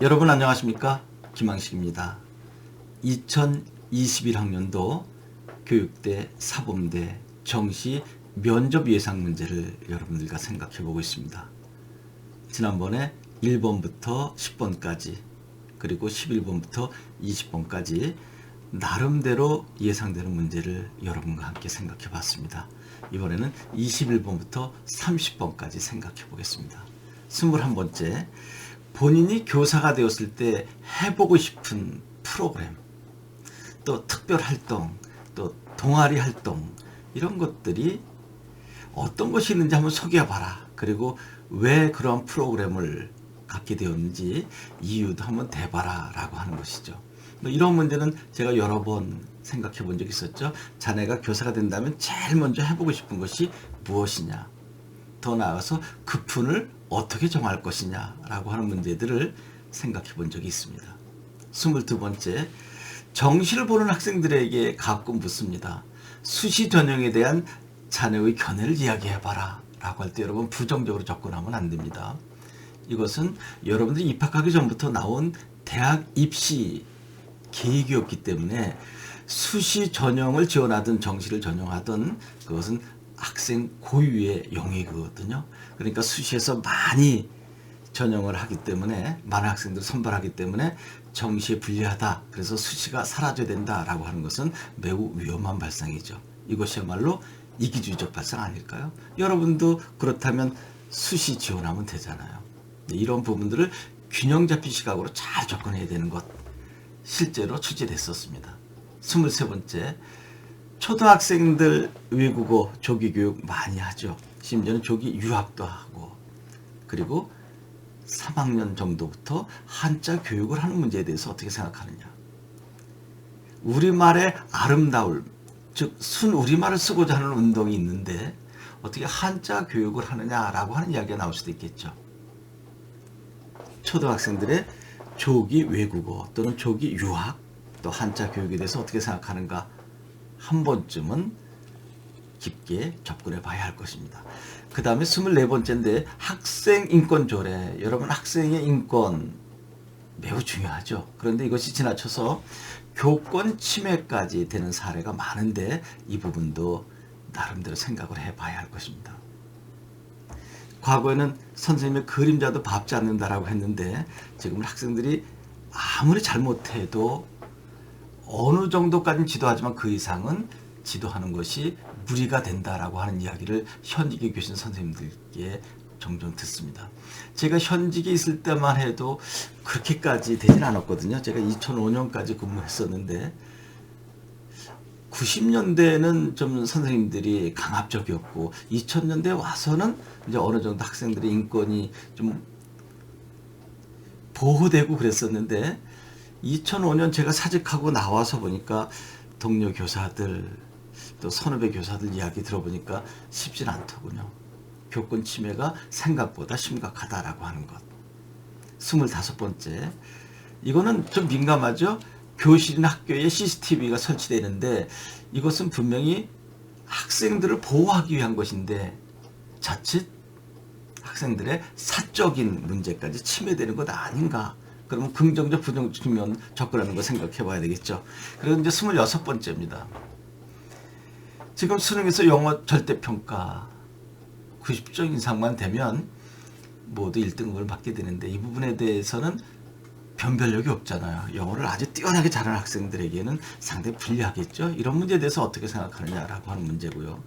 여러분 안녕하십니까? 김항식입니다. 2021학년도 교육대, 사범대, 정시 면접 예상 문제를 여러분들과 생각해 보고 있습니다. 지난번에 1번부터 10번까지 그리고 11번부터 20번까지 나름대로 예상되는 문제를 여러분과 함께 생각해 봤습니다. 이번에는 21번부터 30번까지 생각해 보겠습니다. 21번째, 본인이 교사가 되었을 때 해보고 싶은 프로그램, 또 특별 활동, 또 동아리 활동, 이런 것들이 어떤 것이 있는지 한번 소개해 봐라. 그리고 왜 그런 프로그램을 갖게 되었는지 이유도 한번 대봐라 라고 하는 것이죠. 이런 문제는 제가 여러 번 생각해 본 적이 있었죠. 자네가 교사가 된다면 제일 먼저 해보고 싶은 것이 무엇이냐, 더 나아가서 그 푼을 어떻게 정할 것이냐 라고 하는 문제들을 생각해 본 적이 있습니다. 22번째, 정시를 보는 학생들에게 가끔 묻습니다. 수시 전형에 대한 자네의 견해를 이야기해봐라 라고 할 때 여러분 부정적으로 접근하면 안 됩니다. 이것은 여러분들이 입학하기 전부터 나온 대학 입시 계획이었기 때문에 수시 전형을 지원하든 정시를 전형하든 그것은 학생 고유의 영역이거든요. 그러니까 수시에서 많이 전형을 하기 때문에, 많은 학생들을 선발하기 때문에 정시에 불리하다, 그래서 수시가 사라져야 된다라고 하는 것은 매우 위험한 발상이죠. 이것이야말로 이기주의적 발상 아닐까요? 여러분도 그렇다면 수시 지원하면 되잖아요. 이런 부분들을 균형 잡힌 시각으로 잘 접근해야 되는 것, 실제로 출제됐었습니다. 23번째, 초등학생들 외국어 조기교육 많이 하죠. 심지어는 조기 유학도 하고, 그리고 3학년 정도부터 한자 교육을 하는 문제에 대해서 어떻게 생각하느냐. 우리말의 아름다움, 즉 순우리말을 쓰고자 하는 운동이 있는데 어떻게 한자 교육을 하느냐라고 하는 이야기가 나올 수도 있겠죠. 초등학생들의 조기 외국어 또는 조기 유학, 또 한자 교육에 대해서 어떻게 생각하는가 한 번쯤은 깊게 접근해 봐야 할 것입니다. 그 다음에 24번째인데 학생 인권 조례. 여러분, 학생의 인권 매우 중요하죠. 그런데 이것이 지나쳐서 교권 침해까지 되는 사례가 많은데 이 부분도 나름대로 생각을 해 봐야 할 것입니다. 과거에는 선생님의 그림자도 밟지 않는다라고 했는데 지금은 학생들이 아무리 잘못해도 어느 정도까지는 지도하지만 그 이상은 지도하는 것이 무리가 된다라고 하는 이야기를 현직에 계신 선생님들께 종종 듣습니다. 제가 현직에 있을 때만 해도 그렇게까지 되진 않았거든요. 제가 2005년까지 근무했었는데 90년대에는 좀 선생님들이 강압적이었고 2000년대에 와서는 이제 어느 정도 학생들의 인권이 좀 보호되고 그랬었는데 2005년 제가 사직하고 나와서 보니까 동료 교사들 또 선후배 교사들 이야기 들어보니까 쉽진 않더군요. 교권 침해가 생각보다 심각하다라고 하는 것. 25번째, 이거는 좀 민감하죠. 교실이나 학교에 CCTV가 설치되는데 이것은 분명히 학생들을 보호하기 위한 것인데 자칫 학생들의 사적인 문제까지 침해되는 것 아닌가. 그러면 긍정적 부정적 측면 접근하는 거 생각해 봐야 되겠죠. 그리고 이제 26번째입니다. 지금 수능에서 영어 절대평가 90점 이상만 되면 모두 1등급을 받게 되는데 이 부분에 대해서는 변별력이 없잖아요. 영어를 아주 뛰어나게 잘하는 학생들에게는 상당히 불리하겠죠. 이런 문제에 대해서 어떻게 생각하느냐라고 하는 문제고요.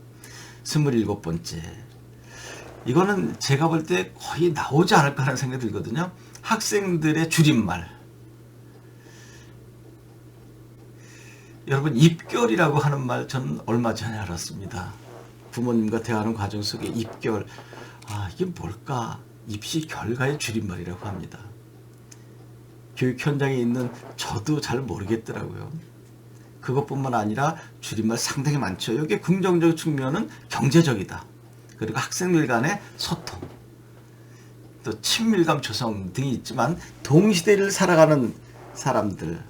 27번째, 이거는 제가 볼 때 거의 나오지 않을까 하는 생각이 들거든요. 학생들의 줄임말. 여러분, 입결이라고 하는 말 저는 얼마 전에 알았습니다. 부모님과 대화하는 과정 속에 입결, 이게 뭘까? 입시 결과의 줄임말이라고 합니다. 교육 현장에 있는 저도 잘 모르겠더라고요. 그것뿐만 아니라 줄임말 상당히 많죠. 여기 긍정적 측면은 경제적이다. 그리고 학생들 간의 소통, 또 친밀감 조성 등이 있지만 동시대를 살아가는 사람들,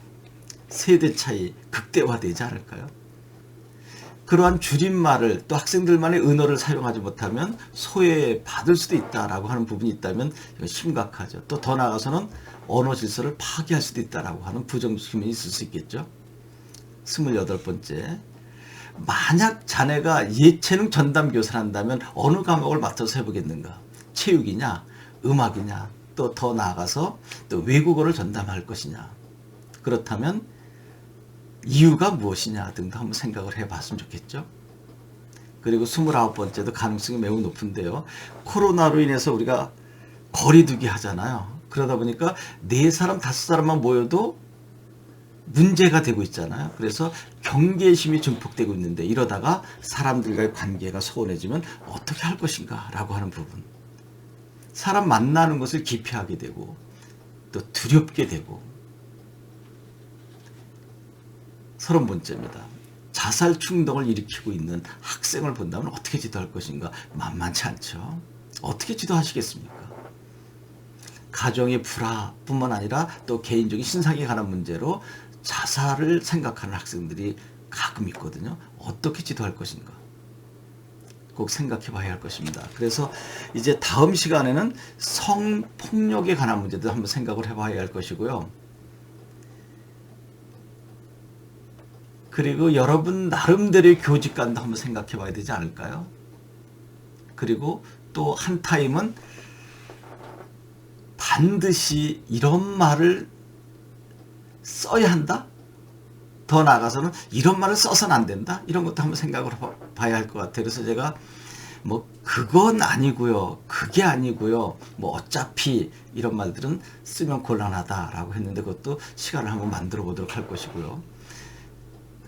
세대 차이 극대화되지 않을까요? 그러한 줄임말을 또 학생들만의 언어를 사용하지 못하면 소외받을 수도 있다라고 하는 부분이 있다면 이건 심각하죠. 또 더 나아가서는 언어 질서를 파괴할 수도 있다라고 하는 부정적인 있을 수 있겠죠. 28번째, 만약 자네가 예체능 전담 교사를 한다면 어느 과목을 맡아서 해보겠는가? 체육이냐, 음악이냐, 또 더 나아가서 또 외국어를 전담할 것이냐? 그렇다면 이유가 무엇이냐 등도 한번 생각을 해봤으면 좋겠죠. 그리고 29번째도 가능성이 매우 높은데요. 코로나로 인해서 우리가 거리두기 하잖아요. 그러다 보니까 4사람, 5사람만 모여도 문제가 되고 있잖아요. 그래서 경계심이 증폭되고 있는데 이러다가 사람들과의 관계가 소원해지면 어떻게 할 것인가 라고 하는 부분. 사람 만나는 것을 기피하게 되고 또 두렵게 되고. 30번째입니다. 자살 충동을 일으키고 있는 학생을 본다면 어떻게 지도할 것인가? 만만치 않죠. 어떻게 지도하시겠습니까? 가정의 불화뿐만 아니라 또 개인적인 신상에 관한 문제로 자살을 생각하는 학생들이 가끔 있거든요. 어떻게 지도할 것인가? 꼭 생각해 봐야 할 것입니다. 그래서 이제 다음 시간에는 성폭력에 관한 문제도 한번 생각을 해봐야 할 것이고요. 그리고 여러분 나름대로의 교직관도 한번 생각해 봐야 되지 않을까요? 그리고 또 한 타임은 반드시 이런 말을 써야 한다? 더 나아가서는 이런 말을 써서는 안 된다? 이런 것도 한번 생각을 봐야 할 것 같아요. 그래서 제가 뭐 그건 아니고요, 그게 아니고요, 뭐 어차피 이런 말들은 쓰면 곤란하다라고 했는데 그것도 시간을 한번 만들어 보도록 할 것이고요.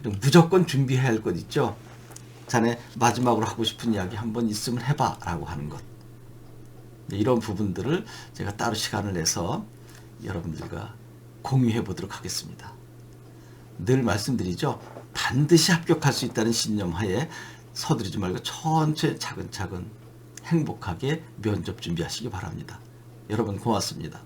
그리고 무조건 준비해야 할 것 있죠. 자네 마지막으로 하고 싶은 이야기 한번 있으면 해봐 라고 하는 것. 이런 부분들을 제가 따로 시간을 내서 여러분들과 공유해 보도록 하겠습니다. 늘 말씀드리죠. 반드시 합격할 수 있다는 신념 하에 서두르지 말고 천천히 차근차근 행복하게 면접 준비하시기 바랍니다. 여러분 고맙습니다.